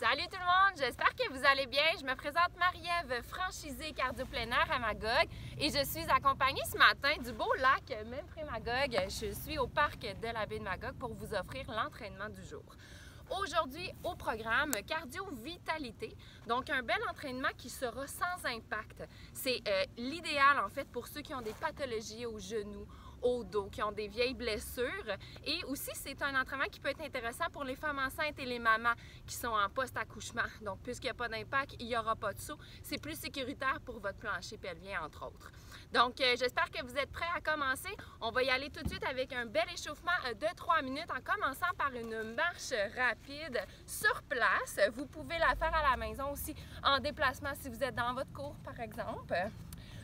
Salut tout le monde, j'espère que vous allez bien. Je me présente Marie-Ève, franchisée cardio plein air à Magog et je suis accompagnée ce matin du beau lac Memphremagog. Je suis au parc de la baie de Magog pour vous offrir l'entraînement du jour. Aujourd'hui, au programme cardio-vitalité, donc un bel entraînement qui sera sans impact. C'est l'idéal en fait pour ceux qui ont des pathologies aux genoux, au dos, qui ont des vieilles blessures. Et aussi, c'est un entraînement qui peut être intéressant pour les femmes enceintes et les mamans qui sont en post-accouchement. Donc, puisqu'il n'y a pas d'impact, il n'y aura pas de saut. C'est plus sécuritaire pour votre plancher pelvien, entre autres. Donc, j'espère que vous êtes prêts à commencer. On va y aller tout de suite avec un bel échauffement de 3 minutes en commençant par une marche rapide sur place. Vous pouvez la faire à la maison aussi en déplacement si vous êtes dans votre cour, par exemple.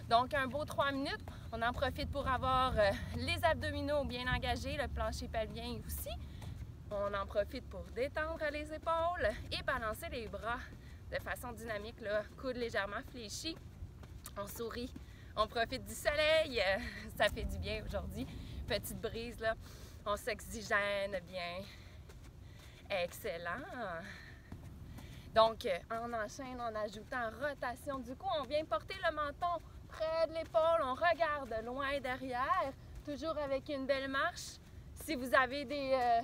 Donc, un beau 3 minutes. On en profite pour avoir les abdominaux bien engagés, le plancher pelvien aussi. On en profite pour détendre les épaules et balancer les bras de façon dynamique, là, coude légèrement fléchi. On sourit, on profite du soleil. Ça fait du bien aujourd'hui. Petite brise, là. On s'oxygène bien. Excellent. Donc, on enchaîne en ajoutant rotation. Du coup, on vient porter le menton près de l'épaule, on regarde loin derrière, toujours avec une belle marche. Si vous avez des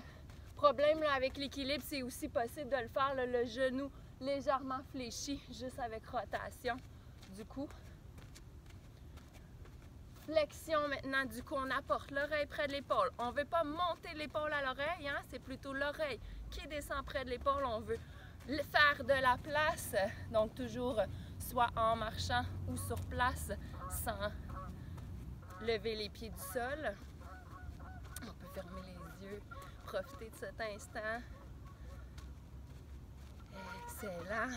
problèmes là, avec l'équilibre, c'est aussi possible de le faire, là, le genou légèrement fléchi, juste avec rotation du cou. Flexion maintenant, du coup, on apporte l'oreille près de l'épaule. On ne veut pas monter l'épaule à l'oreille, hein? C'est plutôt l'oreille qui descend près de l'épaule. On veut faire de la place, donc toujours soit en marchant ou sur place sans lever les pieds du sol. On peut fermer les yeux, profiter de cet instant. Excellent.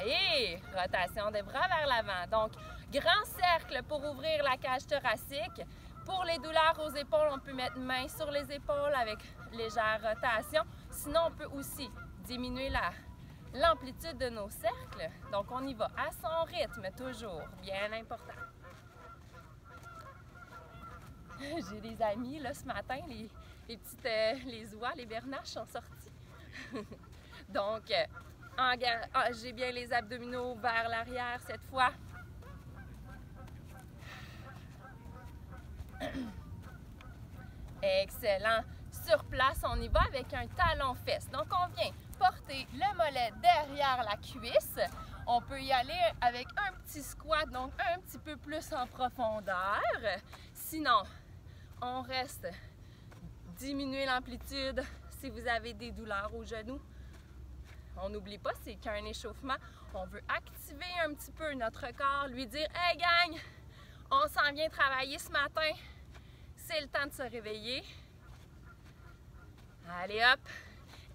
Et rotation des bras vers l'avant. Donc, grand cercle pour ouvrir la cage thoracique. Pour les douleurs aux épaules, on peut mettre main sur les épaules avec légère rotation. Sinon, on peut aussi diminuer l'amplitude de nos cercles. Donc, on y va à son rythme, toujours. Bien important. J'ai des amis, là, ce matin, les oies, les bernaches sont sortis. Donc, j'ai bien les abdominaux vers l'arrière cette fois. Excellent. Sur place, on y va avec un talon-fesse. Donc, on vient porter le mollet derrière la cuisse. On peut y aller avec un petit squat, donc un petit peu plus en profondeur. Sinon, on reste, diminuer l'amplitude si vous avez des douleurs aux genoux. On n'oublie pas, c'est qu'un échauffement. On veut activer un petit peu notre corps, lui dire « Hey gang, on s'en vient travailler ce matin. C'est le temps de se réveiller. » Allez hop!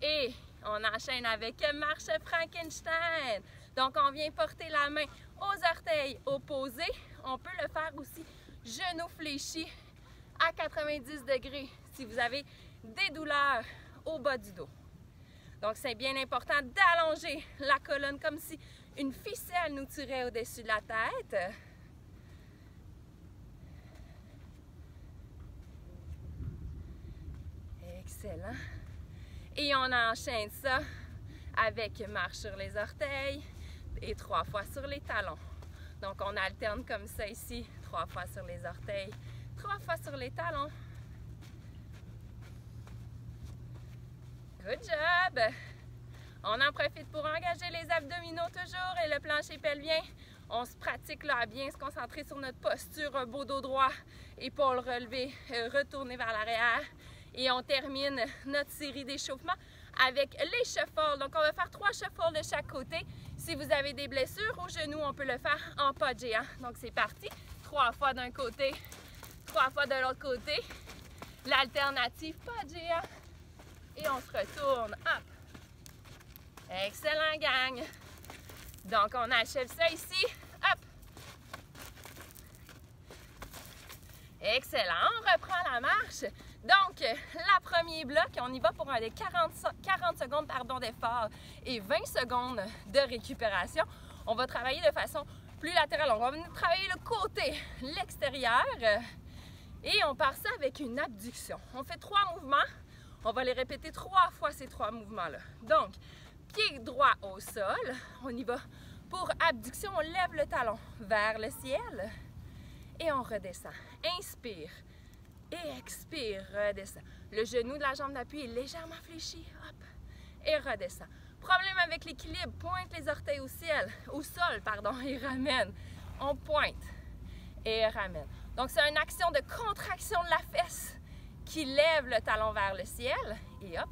Et on enchaîne avec marche Frankenstein. Donc, on vient porter la main aux orteils opposés. On peut le faire aussi genoux fléchis à 90 degrés si vous avez des douleurs au bas du dos. Donc, c'est bien important d'allonger la colonne comme si une ficelle nous tirait au-dessus de la tête. Excellent. Et on enchaîne ça avec marche sur les orteils et 3 fois sur les talons. Donc, on alterne comme ça ici, 3 fois sur les orteils, 3 fois sur les talons. Good job! On en profite pour engager les abdominaux toujours et le plancher pelvien. On se pratique là à bien se concentrer sur notre posture, un beau dos droit, épaules relevées, retourner vers l'arrière. Et on termine notre série d'échauffements avec les shuffles. Donc, on va faire 3 shuffles de chaque côté. Si vous avez des blessures aux genoux, on peut le faire en pas de géant. Donc, c'est parti. 3 fois d'un côté, 3 fois de l'autre côté. L'alternative, pas de géant. Et on se retourne. Hop. Excellent, gang. Donc, on achève ça ici. Hop. Excellent. On reprend la marche. Donc, la premier bloc, on y va pour des 40 secondes d'effort et 20 secondes de récupération. On va travailler de façon plus latérale. On va venir travailler le côté, l'extérieur. Et on part ça avec une abduction. On fait 3 mouvements. On va les répéter 3 fois ces 3 mouvements-là. Donc, pied droit au sol. On y va. Pour abduction, on lève le talon vers le ciel et on redescend. Inspire et expire, redescend. Le genou de la jambe d'appui est légèrement fléchi. Hop, et redescend. Problème avec l'équilibre, pointe les orteils au ciel, au sol, pardon, et ramène. On pointe et ramène. Donc, c'est une action de contraction de la fesse qui lève le talon vers le ciel. Et hop,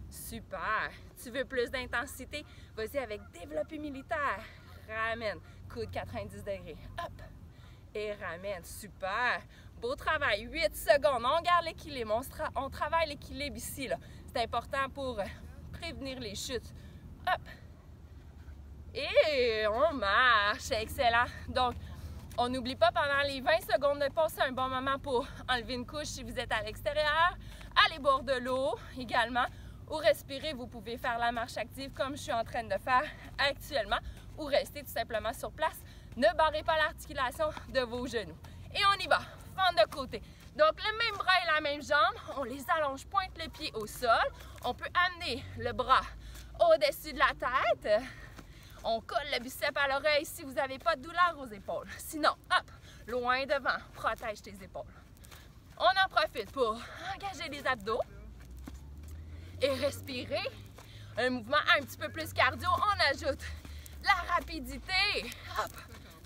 super. Tu veux plus d'intensité? Vas-y avec développé militaire. Ramène. Coude 90 degrés. Hop. Et ramène. Super. Beau travail. 8 secondes. On garde l'équilibre. On travaille l'équilibre ici. C'est important pour prévenir les chutes. Hop. Et on marche. Excellent. Donc, on n'oublie pas pendant les 20 secondes de pause, c'est un bon moment pour enlever une couche si vous êtes à l'extérieur. Aller boire de l'eau également. Ou respirer, vous pouvez faire la marche active comme je suis en train de faire actuellement. Ou rester tout simplement sur place. Ne barrez pas l'articulation de vos genoux. Et on y va. Fente de côté. Donc, le même bras et la même jambe. On les allonge, pointe le pied au sol. On peut amener le bras au-dessus de la tête. On colle le biceps à l'oreille si vous n'avez pas de douleur aux épaules. Sinon, hop, loin devant, protège tes épaules. On en profite pour engager les abdos et respirer. Un mouvement un petit peu plus cardio, on ajoute la rapidité. Hop,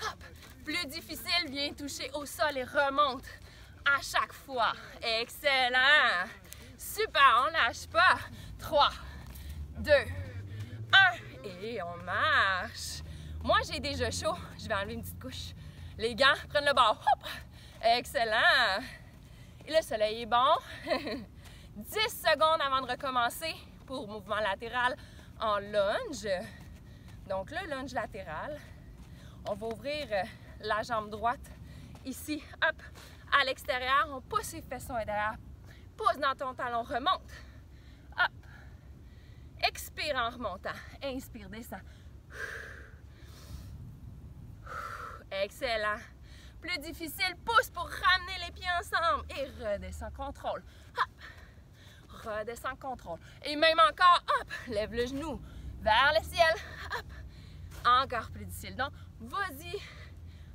hop. Plus difficile, viens toucher au sol et remonte à chaque fois. Excellent. Super, on lâche pas. 3, 2, 1. Et on marche. Moi, j'ai déjà chaud. Je vais enlever une petite couche. Les gants prennent le bord. Hop! Excellent. Et le soleil est bon. 10 secondes avant de recommencer pour mouvement latéral en lunge. Donc, le lunge latéral. On va ouvrir la jambe droite ici. Hop! À l'extérieur, on pousse les fessons derrière. Pousse dans ton talon, remonte. Hop! Expire en remontant. Inspire, descend. Excellent. Plus difficile, pousse pour ramener les pieds ensemble. Et redescend, contrôle. Hop. Redescend, contrôle. Et même encore, hop, lève le genou vers le ciel. Hop. Encore plus difficile. Donc, vas-y,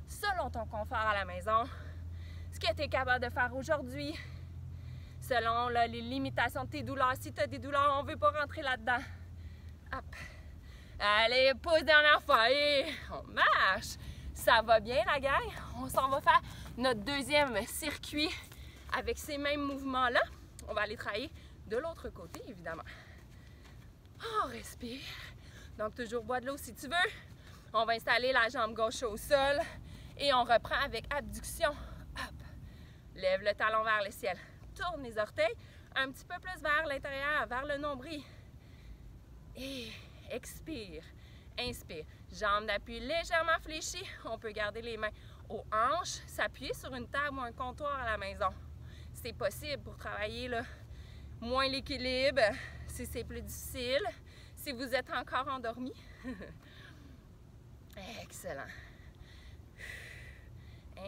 selon ton confort à la maison, ce que tu es capable de faire aujourd'hui, selon là, les limitations de tes douleurs. Si tu as des douleurs, on ne veut pas rentrer là-dedans. Hop. Allez, pause dernière fois. Et on marche. Ça va bien, la gang? On s'en va faire notre deuxième circuit avec ces mêmes mouvements-là. On va aller travailler de l'autre côté, évidemment. On respire. Donc, toujours bois de l'eau si tu veux. On va installer la jambe gauche au sol. Et on reprend avec abduction. Hop. Lève le talon vers le ciel. Tourne les orteils un petit peu plus vers l'intérieur, vers le nombril. Et expire. Inspire. Jambes d'appui légèrement fléchies. On peut garder les mains aux hanches, s'appuyer sur une table ou un comptoir à la maison. C'est possible pour travailler là, moins l'équilibre, si c'est plus difficile, si vous êtes encore endormi. Excellent.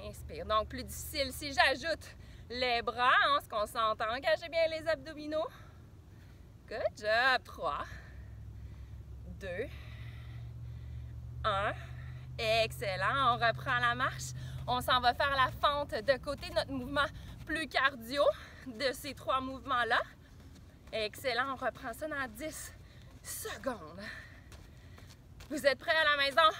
Inspire. Donc, plus difficile. Si j'ajoute les bras, on se concentre. Engagez bien les abdominaux. Good job. 3, 2, 1. Excellent. On reprend la marche. On s'en va faire la fente de côté. Notre mouvement plus cardio de ces 3 mouvements-là. Excellent. On reprend ça dans 10 secondes. Vous êtes prêts à la maison?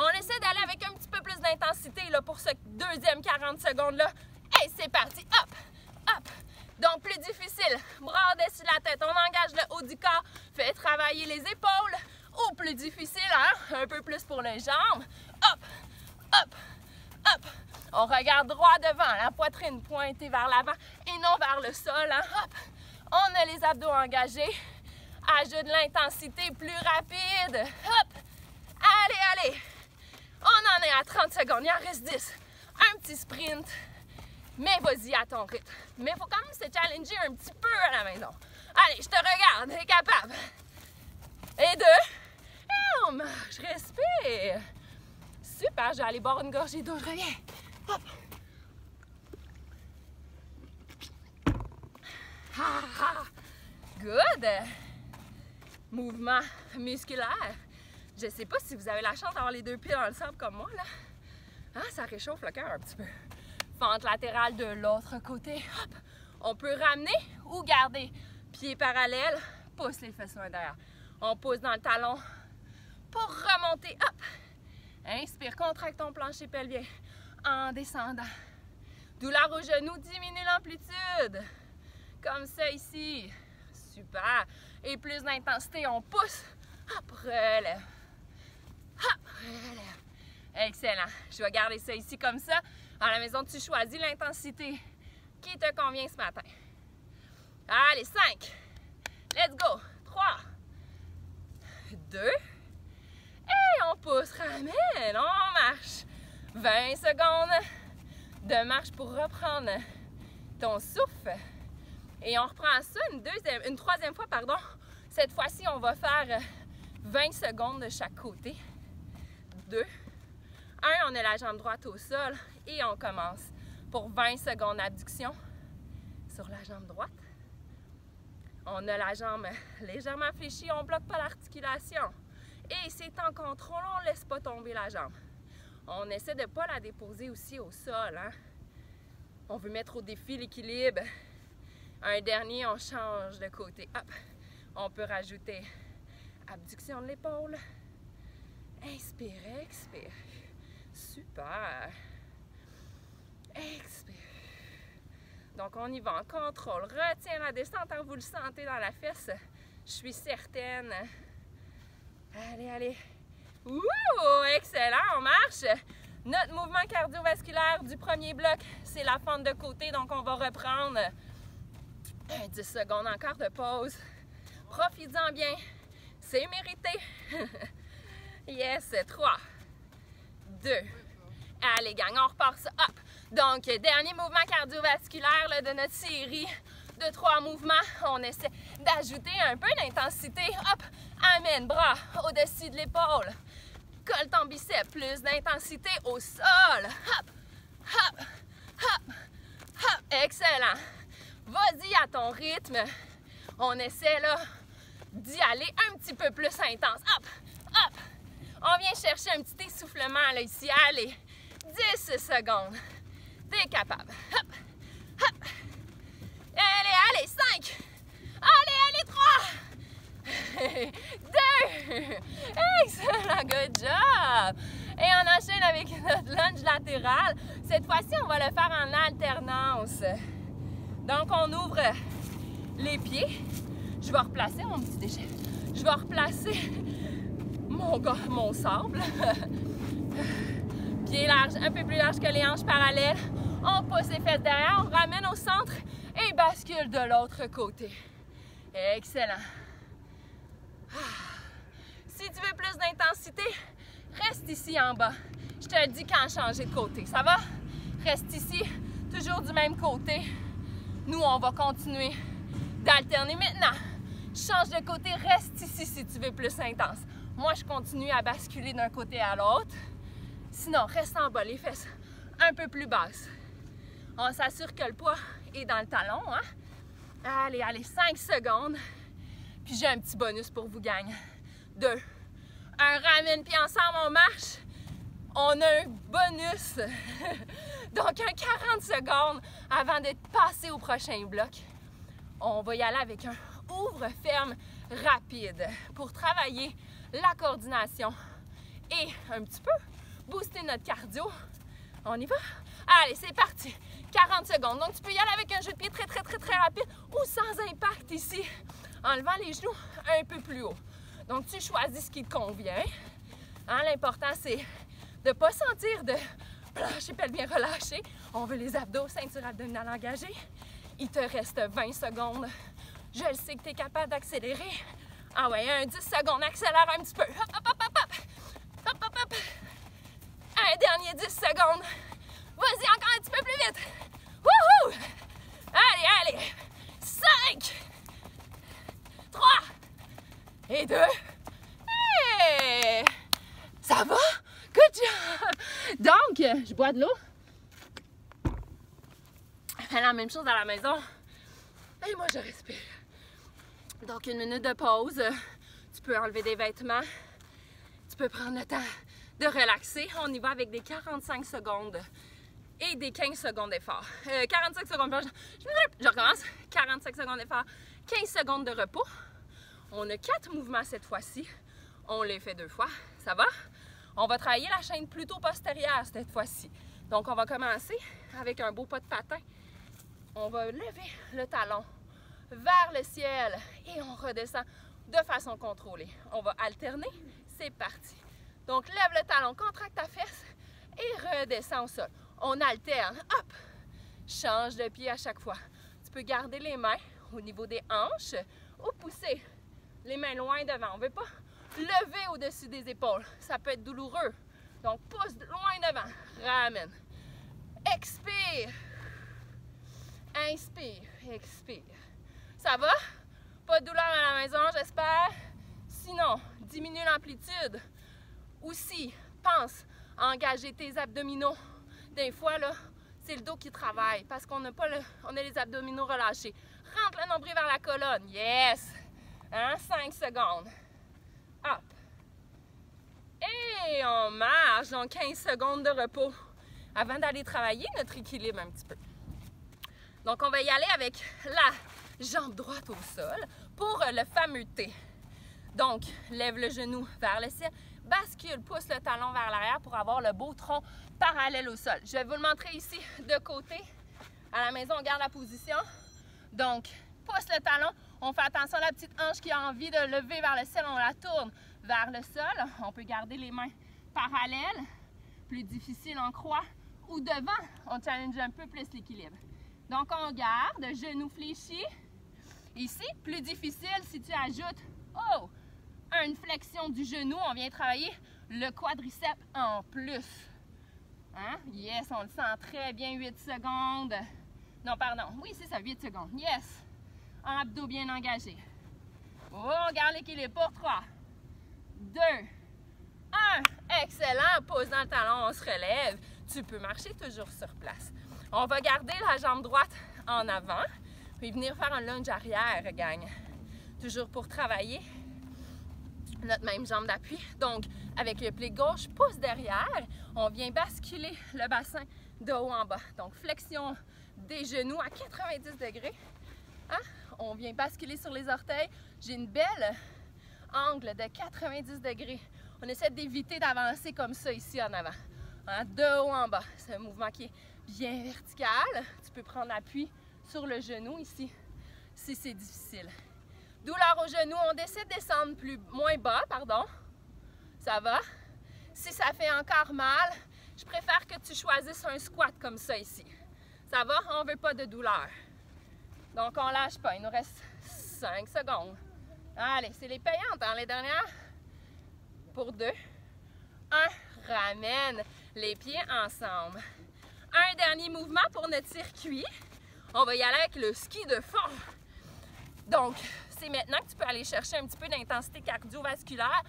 On essaie d'aller avec un petit peu plus d'intensité pour ce deuxième 40 secondes-là. Et c'est parti. Hop, hop. Donc, plus difficile. Bras au-dessus de la tête. On engage le haut du corps. Fait travailler les épaules. Ou plus difficile, hein? Un peu plus pour les jambes. Hop, hop, hop. On regarde droit devant. La poitrine pointée vers l'avant et non vers le sol. Hein? Hop. On a les abdos engagés. Ajoute de l'intensité plus rapide. Hop. Allez, allez. On en est à 30 secondes. Il en reste 10. Un petit sprint. Mais vas-y à ton rythme. Mais il faut quand même se challenger un petit peu à la maison. Allez, je te regarde. T'es capable. Et 2. Et on marche. Respire. Super. Je vais aller boire une gorgée d'eau. Je reviens. Hop. Ah, ah. Good! Mouvement musculaire. Je ne sais pas si vous avez la chance d'avoir les deux pieds dans le sable comme moi, là. Hein, ça réchauffe le cœur un petit peu. Fente latérale de l'autre côté. Hop. On peut ramener ou garder. Pieds parallèles, pousse les fesses loin derrière. On pousse dans le talon pour remonter. Hop. Inspire, contracte ton plancher pelvien en descendant. Douleur au genou, diminue l'amplitude. Comme ça ici. Super. Et plus d'intensité, on pousse. Hop, relève. Hop, relève. Excellent. Je vais garder ça ici comme ça. À la maison, tu choisis l'intensité qui te convient ce matin. Allez, 5. Let's go. 3. 2. Et on pousse, ramène, on marche. 20 secondes de marche pour reprendre ton souffle. Et on reprend ça une troisième fois, pardon. Cette fois-ci, on va faire 20 secondes de chaque côté. 2. 1, on a la jambe droite au sol et on commence pour 20 secondes d'abduction sur la jambe droite. On a la jambe légèrement fléchie, on ne bloque pas l'articulation. Et c'est en contrôle, on ne laisse pas tomber la jambe. On essaie de ne pas la déposer aussi au sol. Hein? On veut mettre au défi l'équilibre. Un dernier, on change de côté. Hop. On peut rajouter abduction de l'épaule. Inspire, expire. Super. Expire. Donc, on y va en contrôle. Retiens la descente quand vous le sentez dans la fesse. Je suis certaine. Allez, allez. Ouh! Excellent, on marche. Notre mouvement cardiovasculaire du premier bloc, c'est la fente de côté. Donc, on va reprendre 10 secondes encore de pause. Profitez-en bien. C'est mérité. Yes. 3, 2. Allez, gang, on repart ça. Hop. Donc, dernier mouvement cardiovasculaire là, de notre série de 3 mouvements. On essaie d'ajouter un peu d'intensité. Hop. Amène, bras au-dessus de l'épaule. Colle ton biceps. Plus d'intensité au sol. Hop. Hop. Hop. Hop. Excellent. Vas-y à ton rythme. On essaie là d'y aller un petit peu plus intense. Hop, hop. On vient chercher un petit essoufflement là ici. Allez, 10 secondes. T'es capable. Hop, hop. Allez, allez, 5. Allez, allez, 3. 2. Excellent, good job. Et on enchaîne avec notre lunge latéral. Cette fois-ci, on va le faire en alternance. Donc, on ouvre les pieds. Je vais replacer mon petit déchet. Je vais replacer mon sable. Pieds larges, un peu plus large que les hanches parallèles. On pousse les fesses derrière, on ramène au centre et bascule de l'autre côté. Excellent. Si tu veux plus d'intensité, reste ici en bas. Je te le dis quand changer de côté. Ça va? Reste ici, toujours du même côté. Nous, on va continuer d'alterner. Maintenant, change de côté, reste ici si tu veux plus intense. Moi, je continue à basculer d'un côté à l'autre. Sinon, reste en bas, les fesses un peu plus basses. On s'assure que le poids est dans le talon. Hein? Allez, allez, 5 secondes. Puis j'ai un petit bonus pour vous, gang. 2. 1, ramène, puis ensemble, on marche. On a un bonus. Donc, un 40 secondes avant de passer au prochain bloc. On va y aller avec un ouvre-ferme rapide pour travailler la coordination et un petit peu booster notre cardio. On y va? Allez, c'est parti. 40 secondes. Donc, tu peux y aller avec un jeu de pied très rapide ou sans impact ici, en levant les genoux un peu plus haut. Donc, tu choisis ce qui te convient. Hein, l'important, c'est de ne pas sentir de plancher pelvien relâché. On veut les abdos, ceinture abdominale engagée. Il te reste 20 secondes. Je le sais que tu es capable d'accélérer. Ah ouais, 10 secondes, accélère un petit peu. Hop, hop, hop, hop, hop. Hop, hop, hop. Un dernier 10 secondes. Vas-y, encore un petit peu plus vite. Wouhou! Allez, allez. 5, 3 et 2. Hey! Ça va? Good job! Donc, je bois de l'eau. Je fais la même chose à la maison. Et moi, je respire. Donc, 1 minute de pause. Tu peux enlever des vêtements. Tu peux prendre le temps de relaxer. On y va avec des 45 secondes et des 15 secondes d'effort. 45 secondes, je recommence. 45 secondes d'effort, 15 secondes de repos. On a 4 mouvements cette fois-ci. On les fait 2 fois. Ça va? On va travailler la chaîne plutôt postérieure cette fois-ci. Donc, on va commencer avec un beau pas de patin. On va lever le talon vers le ciel et on redescend de façon contrôlée. On va alterner. C'est parti. Donc, lève le talon, contracte ta fesse et redescends au sol. On alterne. Hop! Change de pied à chaque fois. Tu peux garder les mains au niveau des hanches ou pousser les mains loin devant. On ne veut pas lever au-dessus des épaules. Ça peut être douloureux. Donc, pousse loin devant. Ramène. Expire. Inspire. Expire. Ça va? Pas de douleur à la maison, j'espère. Sinon, diminue l'amplitude. Aussi, pense à engager tes abdominaux. Des fois, là, c'est le dos qui travaille parce qu'on n'a pas on a les abdominaux relâchés. Rentre le nombril vers la colonne. Yes! Hein? 5 secondes. Hop. Et on marche. Donc, 15 secondes de repos avant d'aller travailler notre équilibre un petit peu. Donc, on va y aller avec la jambe droite au sol pour le fameux T. Donc, lève le genou vers le ciel, bascule, pousse le talon vers l'arrière pour avoir le beau tronc parallèle au sol. Je vais vous le montrer ici de côté. À la maison, on garde la position. Donc, pousse le talon. On fait attention à la petite hanche qui a envie de lever vers le ciel. On la tourne vers le sol. On peut garder les mains parallèles. Plus difficile en croix. Ou devant, on challenge un peu plus l'équilibre. Donc, on garde, genou fléchi. Ici, plus difficile si tu ajoutes, une flexion du genou. On vient travailler le quadriceps en plus. Hein? Yes, on le sent très bien, 8 secondes. Non, pardon. Oui, c'est ça, 8 secondes. Yes. Abdos bien engagés. On garde l'équilibre pour 3, 2, 1. Excellent. Pose dans le talon, on se relève. Tu peux marcher toujours sur place. On va garder la jambe droite en avant, puis venir faire un lunge arrière, gang. Toujours pour travailler notre même jambe d'appui. Donc, avec le pli gauche, pouce derrière, on vient basculer le bassin de haut en bas. Donc, flexion des genoux à 90 degrés. Hein? On vient basculer sur les orteils. J'ai une belle angle de 90 degrés. On essaie d'éviter d'avancer comme ça ici en avant. Hein? De haut en bas. C'est un mouvement qui est bien vertical. Tu peux prendre appui sur le genou ici si c'est difficile. Douleur au genou, on décide de descendre moins bas, pardon. Ça va? Si ça fait encore mal, je préfère que tu choisisses un squat comme ça ici. Ça va? On ne veut pas de douleur. Donc, on ne lâche pas. Il nous reste 5 secondes. Allez, c'est les payantes, hein, les dernières. Pour 2. 1. Ramène les pieds ensemble. Un dernier mouvement pour notre circuit. On va y aller avec le ski de fond. Donc, c'est maintenant que tu peux aller chercher un petit peu d'intensité cardiovasculaire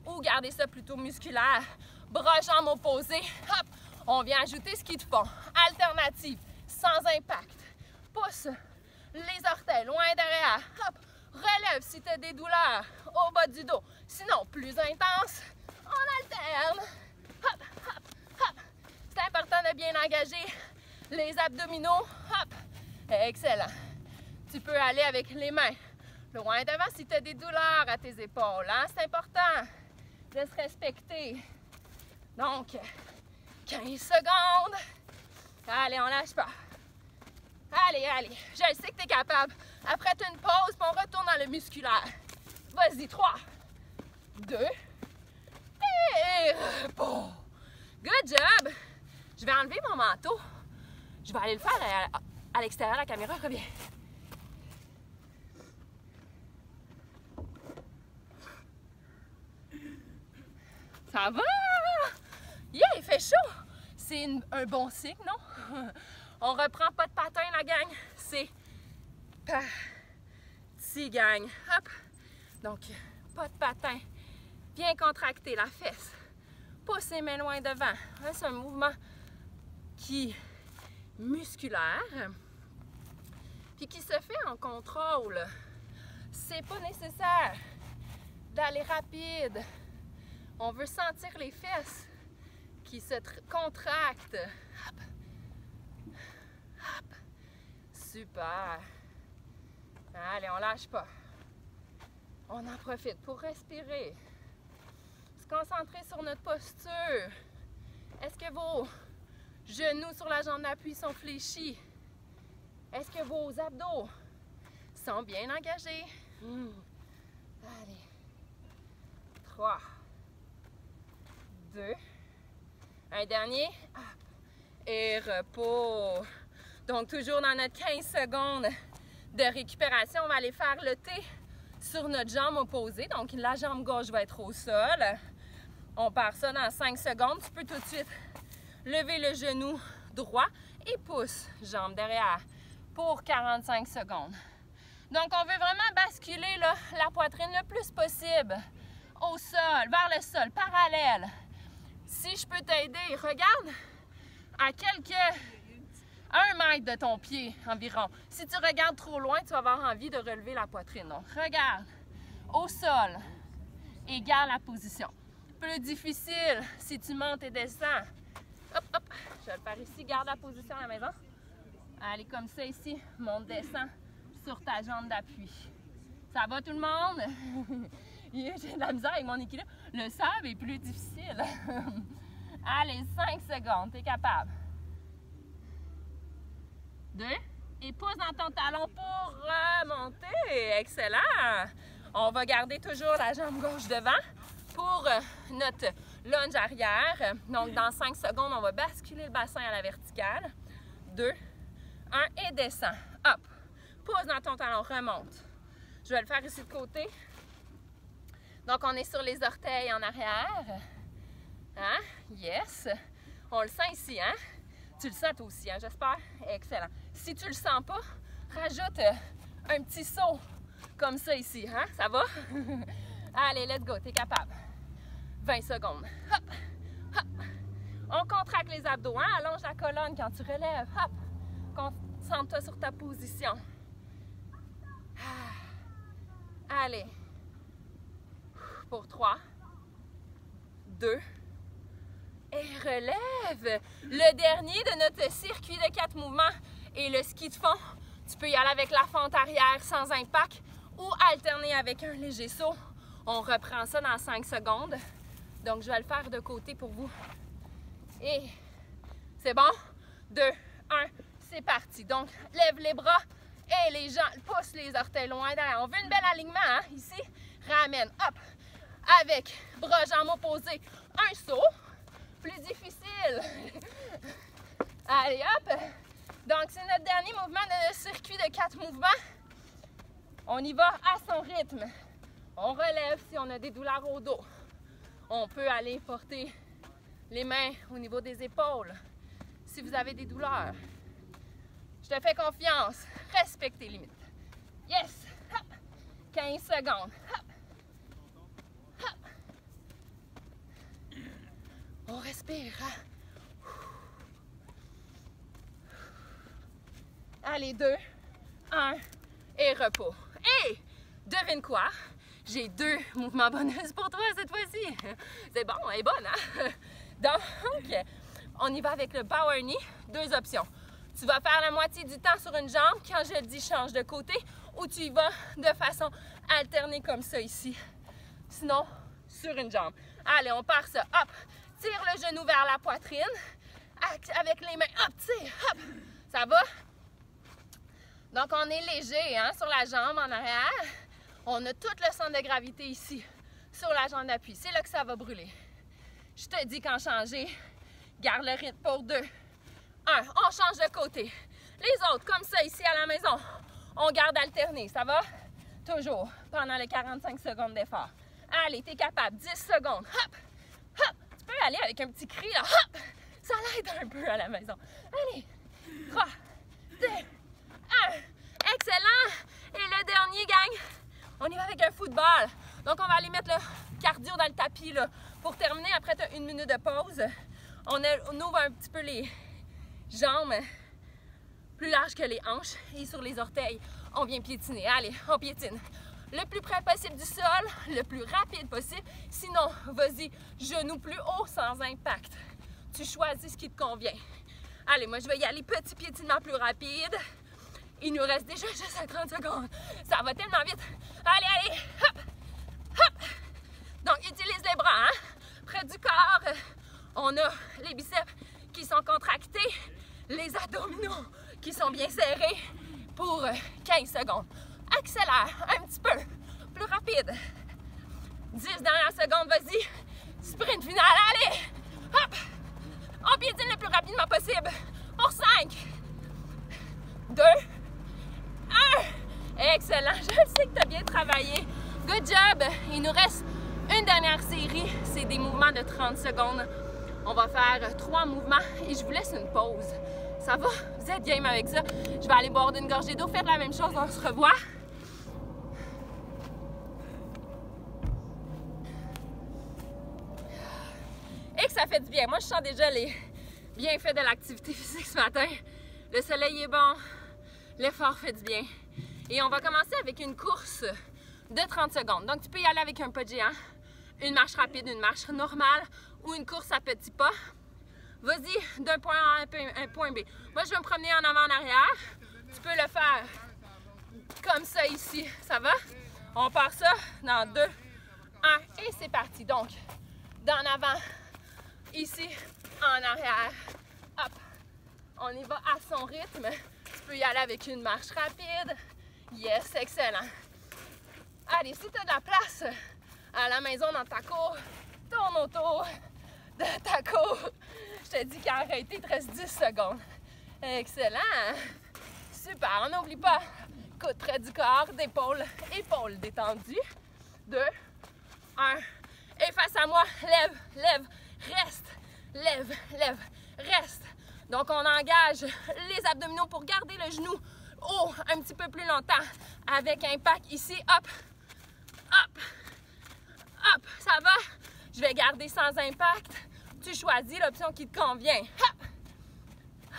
ou garder ça plutôt musculaire. Bras, jambes opposés. Hop! On vient ajouter ski de fond. Alternative, sans impact. Pousse les orteils loin derrière. Hop! Relève si tu as des douleurs au bas du dos. Sinon, plus intense, on alterne. Hop! Hop! Hop! C'est important de bien engager les abdominaux. Hop! Excellent. Tu peux aller avec les mains loin devant si tu as des douleurs à tes épaules. Hein? C'est important de se respecter. Donc, 15 secondes. Allez, on lâche pas. Allez, allez. Je sais que tu es capable. Après, tu as une pause, puis on retourne dans le musculaire. Vas-y, 3, 2, et repos. Good job. Je vais enlever mon manteau. Je vais aller le faire à l'extérieur. La caméra revient. Ça va? Yeah, il fait chaud! C'est un bon signe, non? On reprend pas de patin, la gang. C'est parti, gang. Hop! Donc, pas de patin. Bien contracté, la fesse. Pousse les mains loin devant. C'est un mouvement qui est musculaire, puis qui se fait en contrôle. c'est pas nécessaire d'aller rapide. On veut sentir les fesses qui se contractent. Hop. Hop. Super. Allez, on lâche pas. On en profite pour respirer. Se concentrer sur notre posture. Est-ce que vos genoux sur la jambe d'appui sont fléchis? Est-ce que vos abdos sont bien engagés? Allez. 3, 2, un dernier. Et repos. Donc, toujours dans notre 15 secondes de récupération, on va aller faire le T sur notre jambe opposée. Donc, la jambe gauche va être au sol. On part ça dans 5 secondes. Tu peux tout de suite lever le genou droit et pousse jambe derrière pour 45 secondes. Donc, on veut vraiment basculer là, la poitrine le plus possible au sol, vers le sol, parallèle. Si je peux t'aider, regarde à quelques 1 mètre de ton pied environ. Si tu regardes trop loin, tu vas avoir envie de relever la poitrine. Donc, regarde au sol et garde la position. Plus difficile si tu montes et descends. Hop, hop, je vais le faire ici. Garde la position à la maison. Allez, comme ça ici, monte, descend sur ta jambe d'appui. Ça va tout le monde? J'ai de la misère avec mon équilibre. Le sable est plus difficile. Allez, 5 secondes, t'es capable. 2. Et pousse dans ton talon pour remonter. Excellent. On va garder toujours la jambe gauche devant pour notre lunge arrière. Donc, dans 5 secondes, on va basculer le bassin à la verticale. 2, 1 et descend. Hop. Pousse dans ton talon, remonte. Je vais le faire ici de côté. Donc, on est sur les orteils en arrière. Hein? Yes. On le sent ici, hein? Tu le sens toi aussi, hein, j'espère? Excellent. Si tu le sens pas, rajoute un petit saut comme ça ici, hein? Ça va? Allez, let's go, t'es capable. 20 secondes. Hop, hop. On contracte les abdos, hein? Allonge la colonne quand tu relèves. Hop. Concentre-toi sur ta position. Allez. Pour 3, 2, et relève. Le dernier de notre circuit de 4 mouvements est le ski de fond. Tu peux y aller avec la fente arrière sans impact ou alterner avec un léger saut. On reprend ça dans 5 secondes. Donc, je vais le faire de côté pour vous. Et c'est bon? 2, 1, c'est parti. Donc, lève les bras et les jambes, pousse les orteils loin derrière. On veut une belle alignement, hein? Ici, ramène, hop. Avec bras, jambes opposées, un saut. Plus difficile. Allez, hop. Donc, c'est notre dernier mouvement de notre circuit de 4 mouvements. On y va à son rythme. On relève si on a des douleurs au dos. On peut aller porter les mains au niveau des épaules si vous avez des douleurs. Je te fais confiance. Respecte tes limites. Yes. Hop. 15 secondes. Hop. On respire. Allez, 2, 1 et repos. Et devine quoi? J'ai 2 mouvements bonus pour toi cette fois-ci. C'est bon, elle est bonne, hein? Donc, on y va avec le power knee. 2 options. Tu vas faire la moitié du temps sur une jambe. Quand je le dis, change de côté. Ou tu y vas de façon alternée comme ça ici. Sinon, sur une jambe. Allez, on part ça. Hop! Tire le genou vers la poitrine. Avec les mains, hop, tire, hop. Ça va? Donc, on est léger, hein, sur la jambe en arrière. On a tout le centre de gravité ici, sur la jambe d'appui. C'est là que ça va brûler. Je te dis quand changer. Garde le rythme pour 2, 1. On change de côté. Les autres, comme ça, ici à la maison, on garde alterné. Ça va? Toujours, pendant les 45 secondes d'effort. Allez, t'es capable. 10 secondes. Hop, hop. Tu peux aller avec un petit cri, là. Hop! Ça l'aide un peu à la maison. Allez. 3, 2, 1. Excellent. Et le dernier, gang, on y va avec un football. Donc, on va aller mettre le cardio dans le tapis, là. Pour terminer, après, tu as 1 minute de pause. On ouvre un petit peu les jambes plus larges que les hanches. Et sur les orteils, on vient piétiner. Allez, on piétine. le plus près possible du sol, le plus rapide possible. Sinon, vas-y, genoux plus haut sans impact. Tu choisis ce qui te convient. Allez, moi, je vais y aller petit piétinement plus rapide. Il nous reste déjà juste à 30 secondes. Ça va tellement vite. Allez, allez, hop, hop. Donc, utilise les bras, hein? Près du corps. On a les biceps qui sont contractés, les abdominaux qui sont bien serrés pour 15 secondes. Accélère un petit peu, plus rapide. 10 dernières secondes, vas-y. Sprint final, allez! Hop! On piétine le plus rapidement possible. Pour 5, 2, 1. Excellent. Je sais que tu as bien travaillé. Good job. Il nous reste une dernière série. C'est des mouvements de 30 secondes. On va faire 3 mouvements et je vous laisse une pause. Ça va? Vous êtes game avec ça? Je vais aller boire d'une gorgée d'eau. Faites la même chose. On se revoit. Et que ça fait du bien. Moi, je sens déjà les bienfaits de l'activité physique ce matin. Le soleil est bon. L'effort fait du bien. Et on va commencer avec une course de 30 secondes. Donc, tu peux y aller avec un pas de géant, une marche rapide, une marche normale ou une course à petits pas. Vas-y d'un point A à un point B. Moi, je vais me promener en avant, en arrière. Tu peux le faire comme ça ici. Ça va? On part ça dans 2, 1 et c'est parti. Donc, d'en avant, ici, en arrière. Hop. On y va à son rythme. Tu peux y aller avec une marche rapide. Yes, excellent. Allez, si tu as de la place à la maison dans ta cour, tourne autour de ta cour. Je te dis qu'arrêtez, il te reste 10 secondes. Excellent. Super. On n'oublie pas, coude près du corps, d'épaule, épaules détendues. 2, 1. Et face à moi, lève, lève, reste, lève, lève, reste. Donc, on engage les abdominaux pour garder le genou haut un petit peu plus longtemps avec impact ici. Hop, hop, hop. Ça va? Je vais garder sans impact. Tu choisis l'option qui te convient. Hop,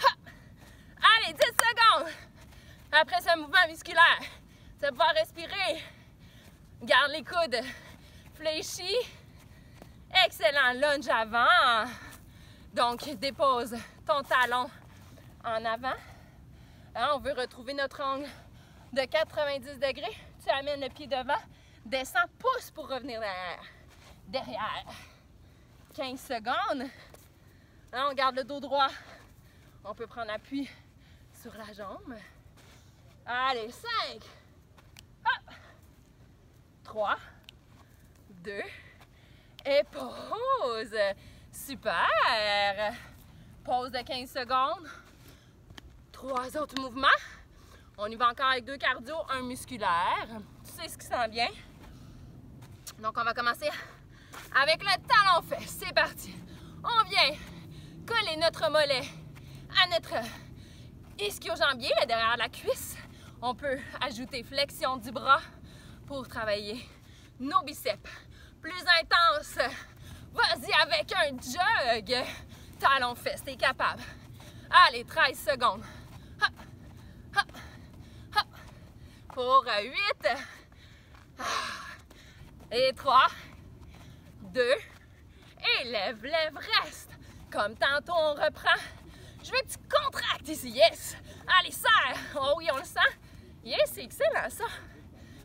hop. Allez, 10 secondes. Après ce mouvement musculaire, tu vas pouvoir respirer. Garde les coudes fléchis. Excellent. Lunge avant. Donc, dépose ton talon en avant. Hein, on veut retrouver notre angle de 90 degrés. Tu amènes le pied devant. Descends, pousse pour revenir derrière. Derrière. 15 secondes. Hein, on garde le dos droit. On peut prendre appui sur la jambe. Allez, 5. Hop. 3. 2. Et pause. Super. Pause de 15 secondes. 3 autres mouvements. On y va encore avec 2 cardio, 1 musculaire. Tu sais ce qui s'en vient. Donc, on va commencer avec le talon fesse. C'est parti. On vient coller notre mollet à notre ischio-jambier, le derrière la cuisse. On peut ajouter flexion du bras pour travailler nos biceps. Plus intense. Vas-y avec un jog. Talon fesse, t'es capable. Allez, 13 secondes. Hop, hop, hop. Pour 8. Et 3. 2. Et lève, lève, reste. Comme tantôt, on reprend. Je veux que tu contractes ici. Yes. Allez, serre. Oh oui, on le sent. Yes, c'est excellent ça.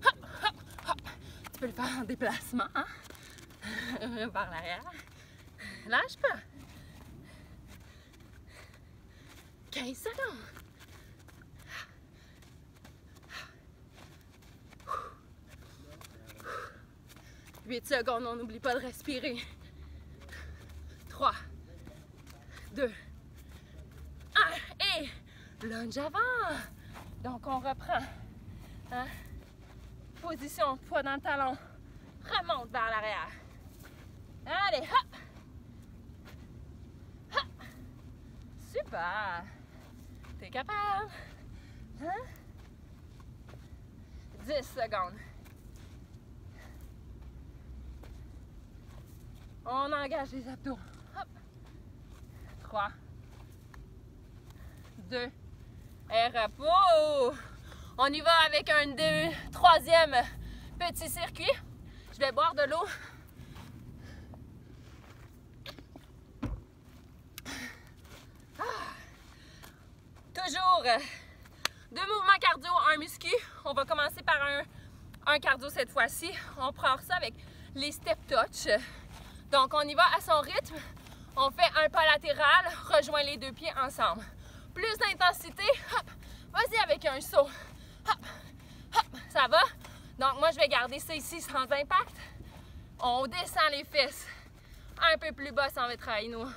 Hop, hop, hop. Tu peux le faire en déplacement, hein? Par l'arrière. Lâche pas. 15 secondes. 8 secondes, on n'oublie pas de respirer. 3, 2, 1 et lunge avant. Donc on reprend. Hein? Position, poids dans le talon. Remonte vers l'arrière. Allez, hop! Hop! Super! T'es capable? Hein? 10 secondes. On engage les abdos. Hop! 3, 2, et repos! On y va avec un troisième Petit circuit. Je vais boire de l'eau. Toujours 2 mouvements cardio, un muscu. On va commencer par un cardio cette fois-ci. On prend ça avec les step touch. Donc, on y va à son rythme. On fait un pas latéral, rejoint les 2 pieds ensemble. Plus d'intensité, hop, vas-y avec un saut. Hop, hop, ça va? Donc, moi, je vais garder ça ici sans impact. On descend les fesses. Un peu plus bas, ça, on va travailler nos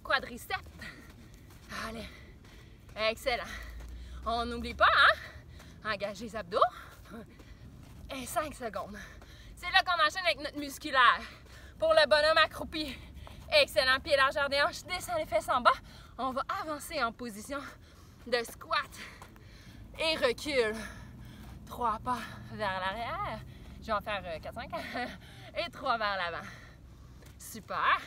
quadriceps. Allez, excellent. On n'oublie pas, hein? Engager les abdos. Et 5 secondes. C'est là qu'on enchaîne avec notre musculaire. Pour le bonhomme accroupi. Excellent. Pied largeur des hanches. Descends les fesses en bas. On va avancer en position de squat. Et recule. 3 pas vers l'arrière. Je vais en faire 4-5. Et 3 vers l'avant. Super.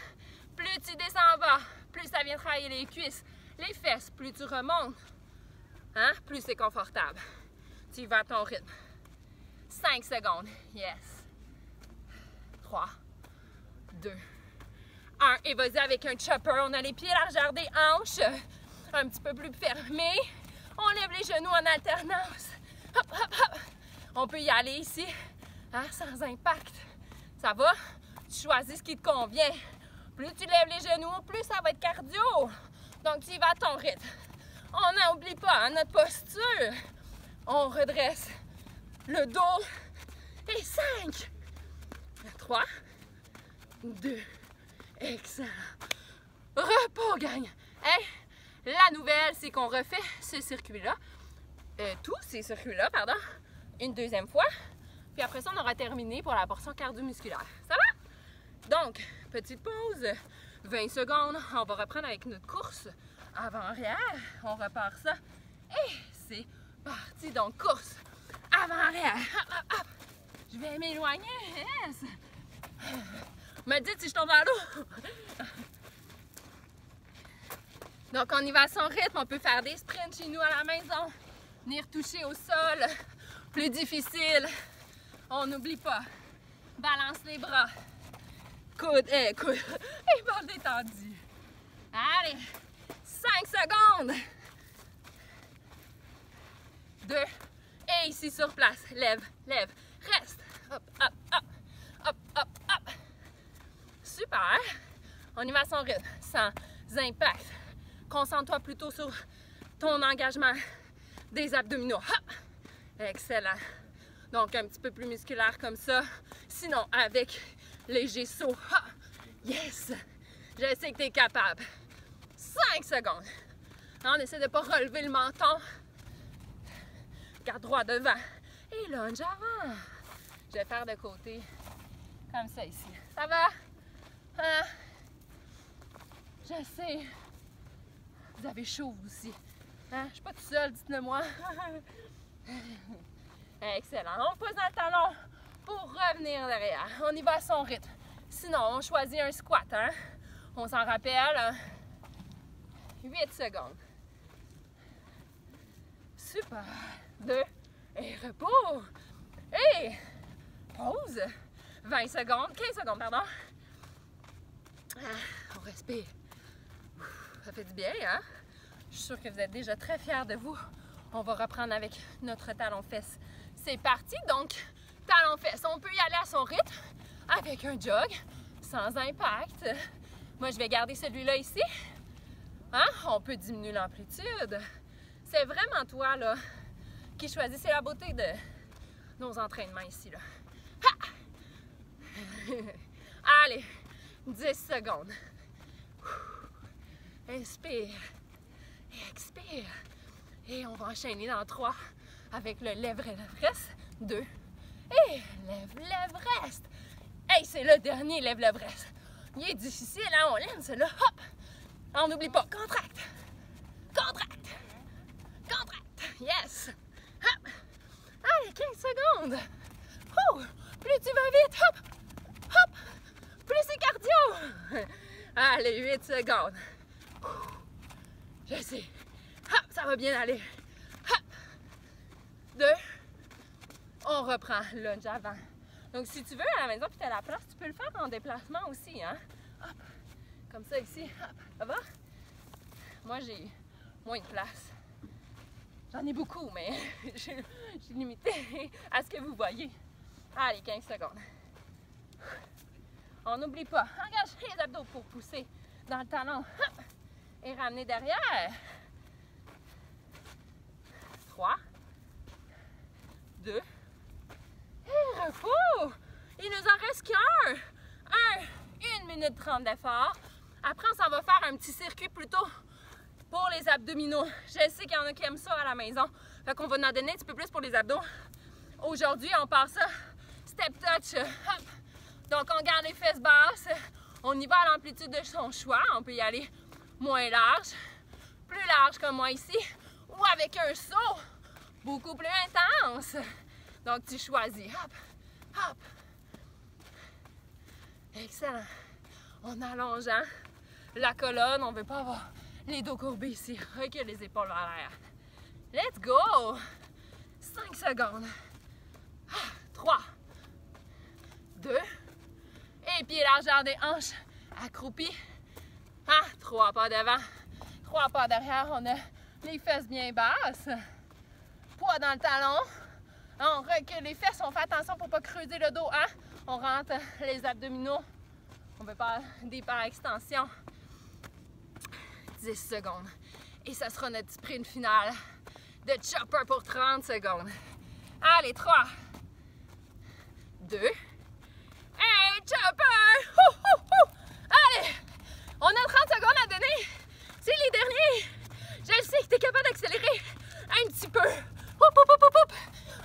Plus tu descends en bas, plus ça vient travailler les cuisses, les fesses. Plus tu remontes, hein, plus c'est confortable. Tu y vas à ton rythme. 5 secondes. Yes. 3, 2, 1. Et vas-y avec un chopper. On a les pieds largeur des hanches. Un petit peu plus fermés. On lève les genoux en alternance. Hop, hop, hop. On peut y aller ici, hein, sans impact. Ça va? Tu choisis ce qui te convient. Plus tu lèves les genoux, plus ça va être cardio. Donc, tu y vas à ton rythme. On n'oublie pas, hein, notre posture. On redresse le dos. Et 5, 3, 2, excellent. Repos, gang. Hey, la nouvelle, c'est qu'on refait ce circuit-là. Tous ces circuits-là, pardon, une deuxième fois. Puis après ça, on aura terminé pour la portion cardio-musculaire. Ça va? Donc, petite pause, 20 secondes. On va reprendre avec notre course avant-arrière. On repart ça. Et c'est parti. Donc, course avant-arrière. Hop, hop, hop. Je vais m'éloigner. Yes. Me dites si je tombe dans l'eau. Donc, on y va à son rythme. On peut faire des sprints chez nous à la maison. Venir toucher au sol. Plus difficile. On n'oublie pas. Balance les bras. Coude, coude. Et bras détendus. Allez. 5 secondes. 2. Et ici sur place. Lève, lève. Reste. Hop, hop, hop. Hop, hop, hop. Super. On y va à son rythme. Sans impact. Concentre-toi plutôt sur ton engagement des abdominaux. Hop. Excellent. Donc, un petit peu plus musculaire comme ça. Sinon, avec léger saut. Ha! Yes! Je sais que tu es capable. 5 secondes. On essaie de ne pas relever le menton. Garde droit devant. Et lunge avant. Je vais faire de côté. Comme ça ici. Ça va? Hein? Je sais. Vous avez chaud vous aussi. Hein? Je suis pas toute seule, dites-le moi. Excellent. On pose dans le talon pour revenir derrière. On y va à son rythme. Sinon, on choisit un squat. Hein? On s'en rappelle. Hein? 8 secondes. Super. 2. Et repos. Et pause. 20 secondes. 15 secondes, pardon. On respire. Ça fait du bien, hein? Je suis sûre que vous êtes déjà très fiers de vous. On va reprendre avec notre talon-fesse. C'est parti, donc talon-fesse. On peut y aller à son rythme avec un jog, sans impact. Moi, je vais garder celui-là ici. Hein? On peut diminuer l'amplitude. C'est vraiment toi, là, qui choisis. C'est la beauté de nos entraînements ici, là. Ha! Allez, 10 secondes. Inspire. Expire. Et on va enchaîner dans 3 avec le lève, reste. 2. Et lève, lève, reste. Hey, c'est le dernier lève, lève, reste. Il est difficile, hein? On l'aime, celui-là. Hop! On n'oublie pas. Contracte. Contracte. Contracte. Yes. Hop. Allez, 15 secondes. Oh! Plus tu vas vite. Hop. Hop. Plus c'est cardio. Allez, 8 secondes. Je sais. Hop, ça va bien aller. Hop. 2. On on reprend lunge avant. Donc, si tu veux, à la maison, puis tu as la place, tu peux le faire en déplacement aussi, hein? Hop, comme ça ici, hop, ça va? Moi, j'ai moins de place. J'en ai beaucoup, mais je suis limitée à ce que vous voyez. Allez, 15 secondes. On n'oublie pas, engage les abdos pour pousser dans le talon. Hop, et ramener derrière. 3, 2, et repos. Il nous en reste qu'un. 1 minute 30 d'effort. Après, on s'en va faire un petit circuit plutôt pour les abdominaux. Je sais qu'il y en a qui aiment ça à la maison. Fait qu'on va en donner un petit peu plus pour les abdos. Aujourd'hui, on part ça step touch. Hop. Donc, on garde les fesses basses. On y va à l'amplitude de son choix. On peut y aller moins large, plus large comme moi ici, ou avec un saut beaucoup plus intense. Donc, tu choisis. Hop, hop. Excellent. En allongeant la colonne, on ne veut pas avoir les dos courbés ici. Recule les épaules vers l'air. Let's go! 5 secondes. 3, 2, et pieds largeur des hanches, accroupi. 3 pas devant, 3 pas derrière. On a les fesses bien basses. Poids dans le talon. On recule les fesses, on fait attention pour ne pas creuser le dos. Hein? On rentre les abdominaux. On peut faire des par-extensions. 10 secondes. Et ça sera notre sprint final de chopper pour 30 secondes. Allez, 3, 2, et chopper! Allez! On a 30 secondes à donner. C'est les derniers. Je sais que tu es capable d'accélérer un petit peu.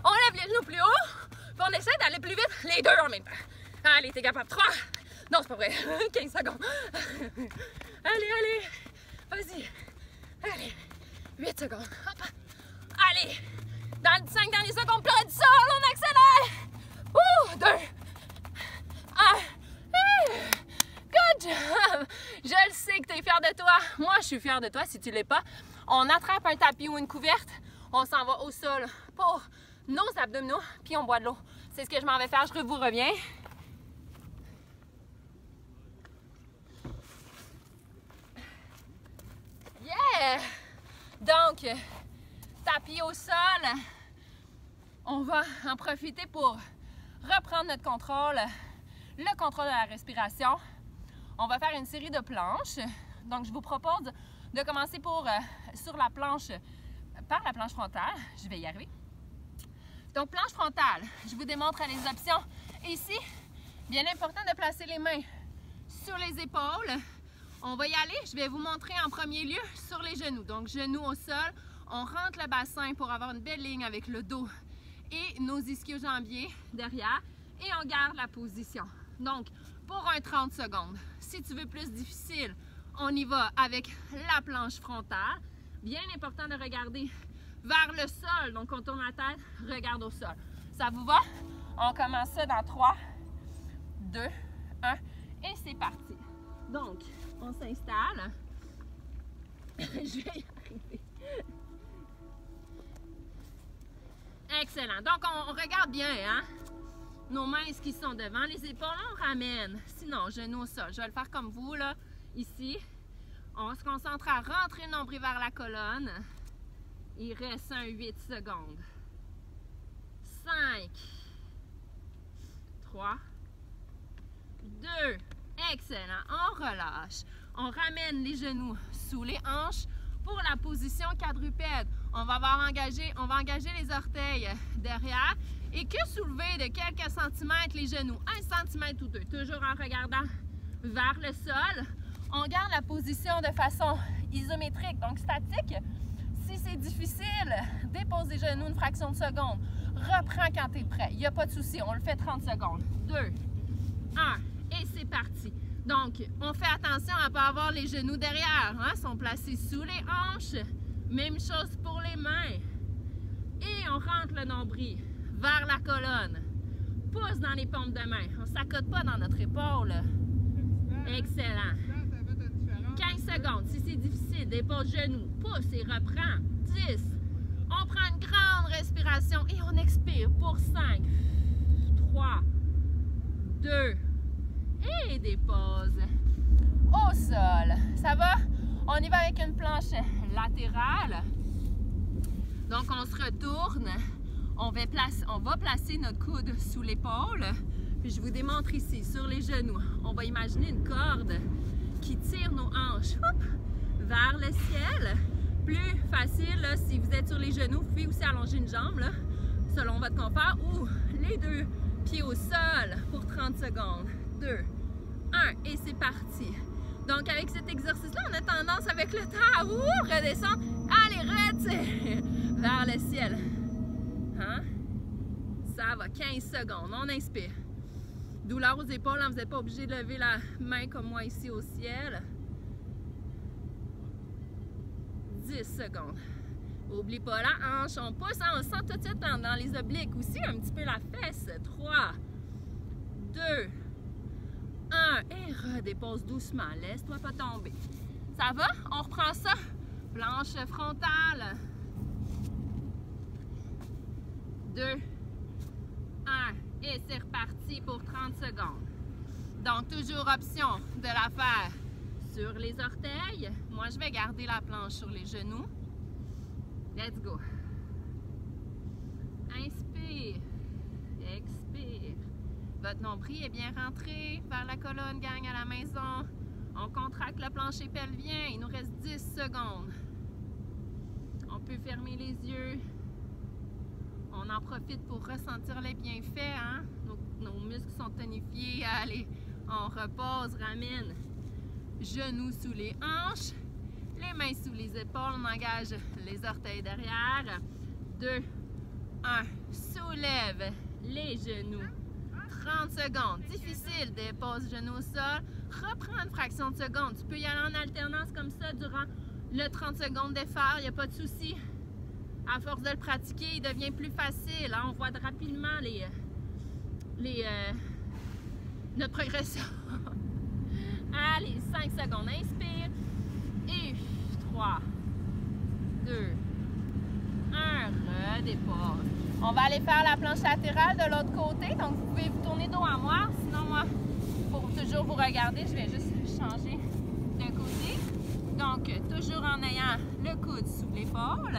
On lève les genoux plus haut. Puis on essaie d'aller plus vite, les deux en même temps. Allez, t'es capable. 3. Non, c'est pas vrai. 15 secondes. Allez, allez. Vas-y. Allez. 8 secondes. Hop. Allez. Dans les 5 dernières secondes, plat du sol, on accélère. 2. 1. Good job. Je le sais que tu es fier de toi. Moi, je suis fière de toi si tu l'es pas. On attrape un tapis ou une couverte. On s'en va au sol pour nos abdominaux, puis on boit de l'eau. C'est ce que je m'en vais faire. Je vous reviens. Yeah! Donc, tapis au sol. On va en profiter pour reprendre notre contrôle, le contrôle de la respiration. On va faire une série de planches. Donc, je vous propose de commencer sur la planche, par la planche frontale. Je vais y arriver. Donc, planche frontale, je vous démontre les options. Ici, bien important de placer les mains sur les épaules. On va y aller. Je vais vous montrer en premier lieu sur les genoux. Donc, genoux au sol. On rentre le bassin pour avoir une belle ligne avec le dos et nos ischio-jambiers derrière. Et on garde la position. Donc, pour un 30 secondes. Si tu veux plus difficile, on y va avec la planche frontale. Bien important de regarder vers le sol. Donc, on tourne la tête, regarde au sol. Ça vous va? On commence ça dans 3, 2, 1 et c'est parti. Donc, on s'installe. Je vais y arriver. Excellent. Donc, on regarde bien, hein? Nos mains, est-ce qu'ils sont devant les épaules? On ramène. Sinon, genoux au sol. Je vais le faire comme vous, là, ici. On se concentre à rentrer le nombril vers la colonne. Il reste un 8 secondes. 5, 3, 2, excellent. On relâche. On ramène les genoux sous les hanches pour la position quadrupède. On va engager les orteils derrière et que soulever de quelques centimètres les genoux. 1 centimètre ou 2, toujours en regardant vers le sol. On garde la position de façon isométrique, donc statique. Si c'est difficile, dépose les genoux une fraction de seconde. Reprends quand tu es prêt. Il n'y a pas de souci, on le fait 30 secondes. 2, 1, et c'est parti. Donc, on fait attention à ne pas avoir les genoux derrière. Hein? Ils sont placés sous les hanches. Même chose pour les mains. Et on rentre le nombril vers la colonne. Pousse dans les paumes de main. On ne s'accote pas dans notre épaule. Excellent. 15 secondes. Si c'est difficile, dépose genoux. Pousse et reprend. 10. On prend une grande respiration et on expire pour 5. des pauses au sol. Ça va? On y va avec une planche latérale. Donc, on se retourne. On va placer notre coude sous l'épaule. Puis, je vous démontre ici, sur les genoux. On va imaginer une corde qui tire nos hanches vers le ciel. Plus facile, là, si vous êtes sur les genoux, vous pouvez aussi allonger une jambe, là, selon votre confort, ou les deux pieds au sol pour 30 secondes. 2, 1, et c'est parti. Donc, avec cet exercice-là, on a tendance, avec le temps, à redescendre. Allez, retire vers le ciel. Hein? Ça va, 15 secondes. On inspire. Douleur aux épaules, hein, vous n'êtes pas obligé de lever la main comme moi ici au ciel. 10 secondes. Oublie pas la hanche, on pousse, hein, on sent tout de suite dans les obliques aussi, un petit peu la fesse. 3, 2, 1, et redépose doucement, laisse-toi pas tomber. Ça va? On reprend ça. Planche frontale. 2, 1, et c'est reparti pour 30 secondes. Donc, toujours option de la faire sur les orteils. Moi, je vais garder la planche sur les genoux. Let's go. Inspire. Expire. Votre nombril est bien rentré vers la colonne, gang, à la maison. On contracte le plancher pelvien. Il nous reste 10 secondes. On peut fermer les yeux. On en profite pour ressentir les bienfaits. Hein? Nos muscles sont tonifiés. Allez, on repose, ramène. Genoux sous les hanches, les mains sous les épaules, on engage les orteils derrière. 2, 1, soulève les genoux. 30 secondes, difficile, dépose genoux au sol. Reprends une fraction de seconde. Tu peux y aller en alternance comme ça durant le 30 secondes d'effort, il n'y a pas de souci. À force de le pratiquer, il devient plus facile. Hein? On voit rapidement notre progression. Allez, 5 secondes. Inspire. Et 3, 2, 1. Redépose. On va aller faire la planche latérale de l'autre côté. Donc, vous pouvez vous tourner dos à moi. Sinon, moi, pour toujours vous regarder, je vais juste changer de côté. Donc, toujours en ayant le coude sous l'épaule.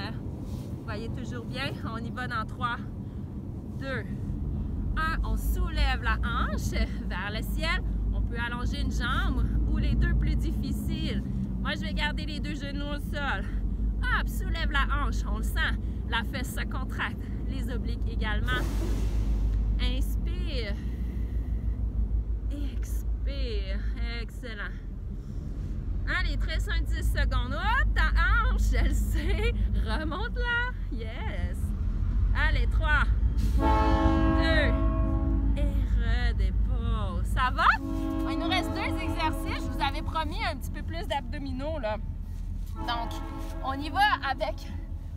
Vous voyez toujours bien. On y va dans 3, 2, 1. On soulève la hanche vers le ciel. On peut allonger une jambe ou les deux plus difficiles. Moi, je vais garder les deux genoux au sol. Hop, soulève la hanche. On le sent. La fesse se contracte. Les obliques également. Inspire. Expire. Excellent. Allez, tresse un 10 secondes. Hop, ta hanche, je le sais. Remonte-la. Yes. Allez, 3, 2, et redépose. Ça va? Il nous reste 2 exercices. Je vous avais promis un petit peu plus d'abdominaux, là. Donc, on y va avec...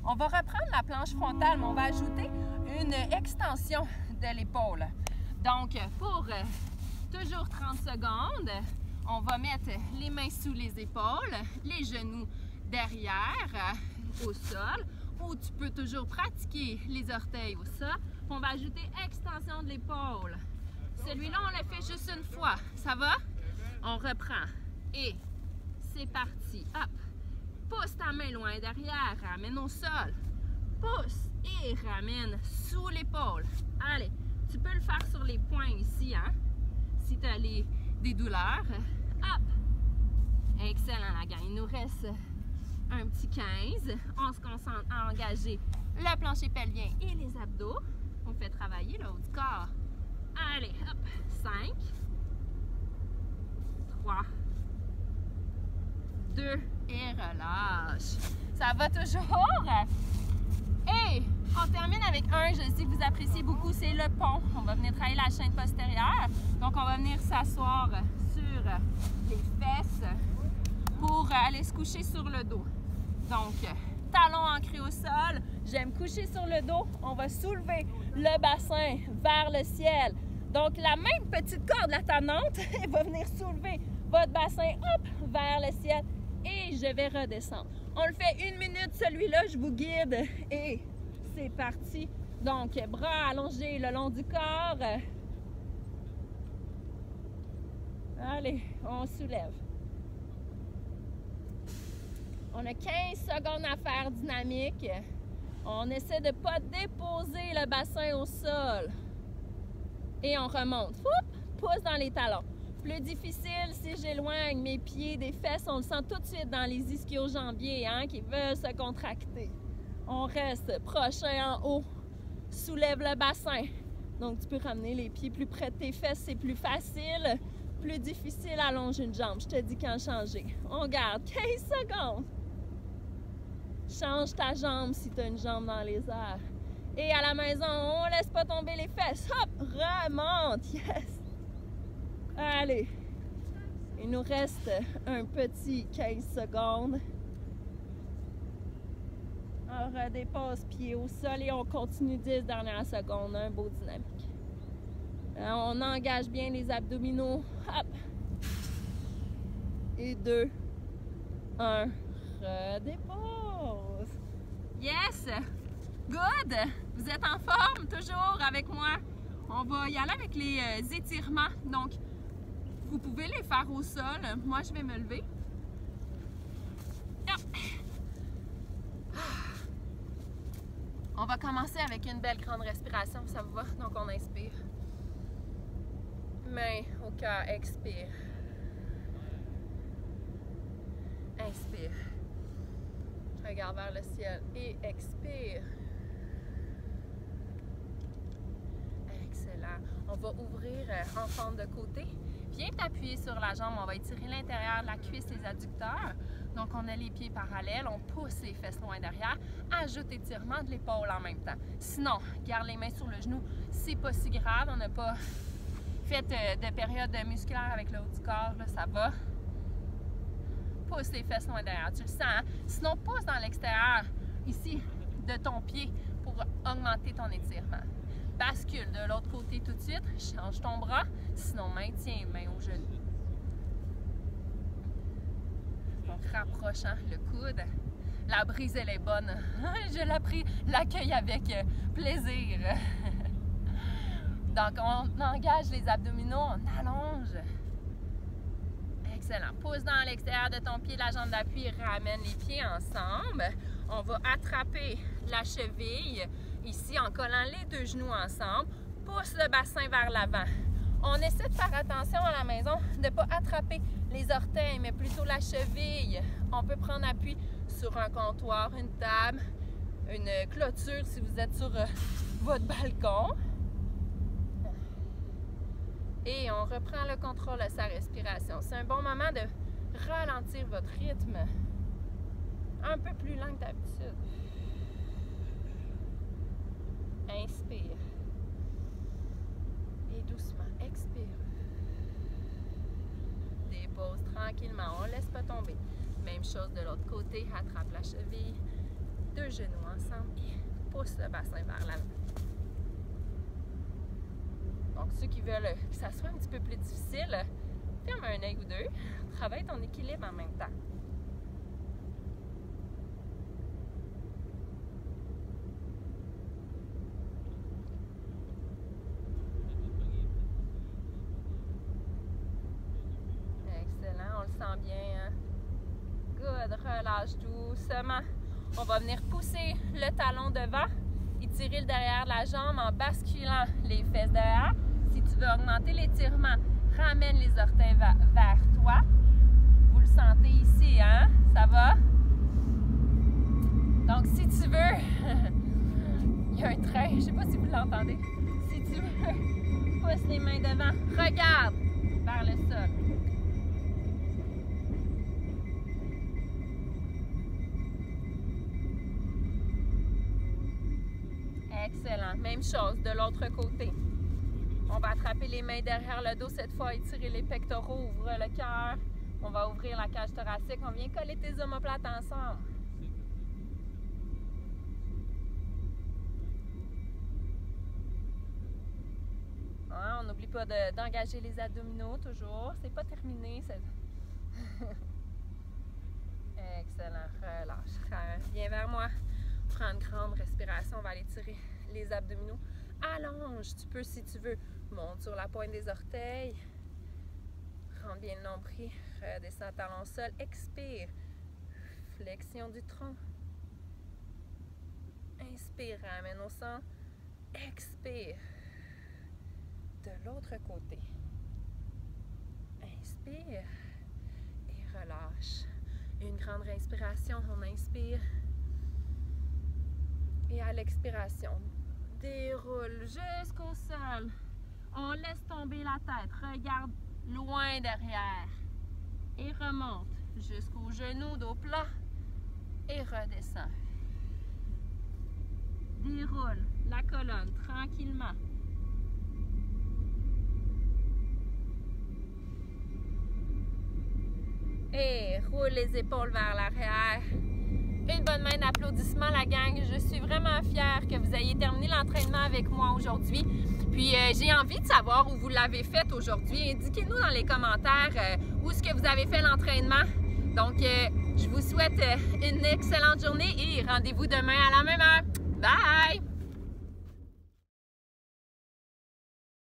On va reprendre la planche frontale, mais on va ajouter une extension de l'épaule. Donc, pour toujours 30 secondes, on va mettre les mains sous les épaules, les genoux derrière, au sol, ou tu peux toujours pratiquer les orteils au sol. On va ajouter extension de l'épaule. Celui-là, on le fait juste une fois. Ça va? On reprend. Et c'est parti. Hop. Pousse ta main loin derrière. Ramène au sol. Pousse et ramène sous l'épaule. Allez, tu peux le faire sur les poings ici, hein? Si tu as des douleurs. Hop. Excellent, la gang. Il nous reste un petit 15. On se concentre à engager le plancher pelvien et les abdos. On fait travailler le haut du corps. Allez, hop. 5, 3, 2 et relâche. Ça va toujours? Et on termine avec un, je sais que vous appréciez beaucoup, c'est le pont. On va venir travailler la chaîne postérieure. Donc, on va venir s'asseoir sur les fesses pour aller se coucher sur le dos. Donc, talons ancrés au sol. J'aime coucher sur le dos. On va soulever le bassin vers le ciel. Donc, la même petite corde, la tannante, va venir soulever votre bassin, hop, vers le ciel. Et je vais redescendre. On le fait 1 minute, celui-là, je vous guide. Et c'est parti. Donc, bras allongés le long du corps. Allez, on soulève. On a 15 secondes à faire dynamique. On essaie de ne pas déposer le bassin au sol. Et on remonte. Pousse dans les talons. Plus difficile si j'éloigne mes pieds des fesses. On le sent tout de suite dans les ischio-jambiers hein, qui veulent se contracter. On reste prochain en haut. Soulève le bassin. Donc, tu peux ramener les pieds plus près de tes fesses. C'est plus facile. Plus difficile, allonge une jambe. Je te dis quand changer. On garde 15 secondes. Change ta jambe si tu as une jambe dans les airs. Et à la maison, on laisse pas tomber les fesses. Hop, remonte. Yes. Allez. Il nous reste un petit 15 secondes. On redépose pied au sol et on continue 10 dernières secondes. Un beau dynamique. On engage bien les abdominaux. Hop. Et 2, 1. Redépose. Yes! Good! Vous êtes en forme toujours avec moi. On va y aller avec les étirements. Donc, vous pouvez les faire au sol. Moi, je vais me lever. On va commencer avec une belle grande respiration. Ça vous va? Donc, on inspire. Main au cœur, expire. Inspire. Regarde vers le ciel et expire. Excellent. On va ouvrir en fente de côté. Viens t'appuyer sur la jambe. On va étirer l'intérieur de la cuisse, les adducteurs. Donc, on a les pieds parallèles. On pousse les fesses loin derrière. Ajoute étirement de l'épaule en même temps. Sinon, garde les mains sur le genou. C'est pas si grave. On n'a pas fait de période musculaire avec le haut du corps. Là, ça va. Pousse les fesses loin derrière. Tu le sens, hein? Sinon, pousse dans l'extérieur, ici, de ton pied pour augmenter ton étirement. Bascule de l'autre côté tout de suite. Change ton bras. Sinon, maintiens main au genou. Donc, rapprochant le coude. La brise, elle est bonne. Je l'ai pris l'accueil avec plaisir. Donc, on engage les abdominaux, on allonge. Excellent. Pousse dans l'extérieur de ton pied, la jambe d'appui, ramène les pieds ensemble. On va attraper la cheville ici en collant les deux genoux ensemble. Pousse le bassin vers l'avant. On essaie de faire attention à la maison de ne pas attraper les orteils, mais plutôt la cheville. On peut prendre appui sur un comptoir, une table, une clôture si vous êtes sur votre balcon. Et on reprend le contrôle de sa respiration. C'est un bon moment de ralentir votre rythme. Un peu plus lent que d'habitude. Inspire. Et doucement, expire. Dépose tranquillement, on ne laisse pas tomber. Même chose de l'autre côté, attrape la cheville, deux genoux ensemble et pousse le bassin vers l'avant. Donc, ceux qui veulent que ça soit un petit peu plus difficile, ferme un œil ou deux, travaille ton équilibre en même temps. Excellent, on le sent bien. Hein? Good, relâche doucement. On va venir pousser le talon devant, étirer le derrière de la jambe en basculant les fesses derrière. Si tu veux augmenter l'étirement, ramène les orteils vers toi. Vous le sentez ici, hein? Ça va? Donc, si tu veux, il y a un train, je ne sais pas si vous l'entendez. Si tu veux, pousse les mains devant, regarde vers le sol. Excellent. Même chose de l'autre côté. On va attraper les mains derrière le dos cette fois, étirer les pectoraux, ouvre le cœur. On va ouvrir la cage thoracique. On vient coller tes omoplates ensemble. Hein, on n'oublie pas d'engager les abdominaux toujours. C'est pas terminé. Excellent. Relâche. Viens vers moi. Prends une grande respiration. On va aller tirer les abdominaux. Allonge. Tu peux, si tu veux, monte sur la pointe des orteils. Rentre bien le nombril. Redescends talon au sol. Expire. Flexion du tronc. Inspire, ramène au centre. Expire. De l'autre côté. Inspire. Et relâche. Une grande respiration. On inspire. Et à l'expiration, déroule jusqu'au sol. On laisse tomber la tête. Regarde loin derrière. Et remonte jusqu'au genou, dos plat. Et redescend. Déroule la colonne tranquillement. Et roule les épaules vers l'arrière. Une bonne main d'applaudissement, la gang. Je suis vraiment fière que vous ayez terminé l'entraînement avec moi aujourd'hui. Puis j'ai envie de savoir où vous l'avez fait aujourd'hui. Indiquez-nous dans les commentaires où est-ce que vous avez fait l'entraînement. Donc, je vous souhaite une excellente journée et rendez-vous demain à la même heure. Bye!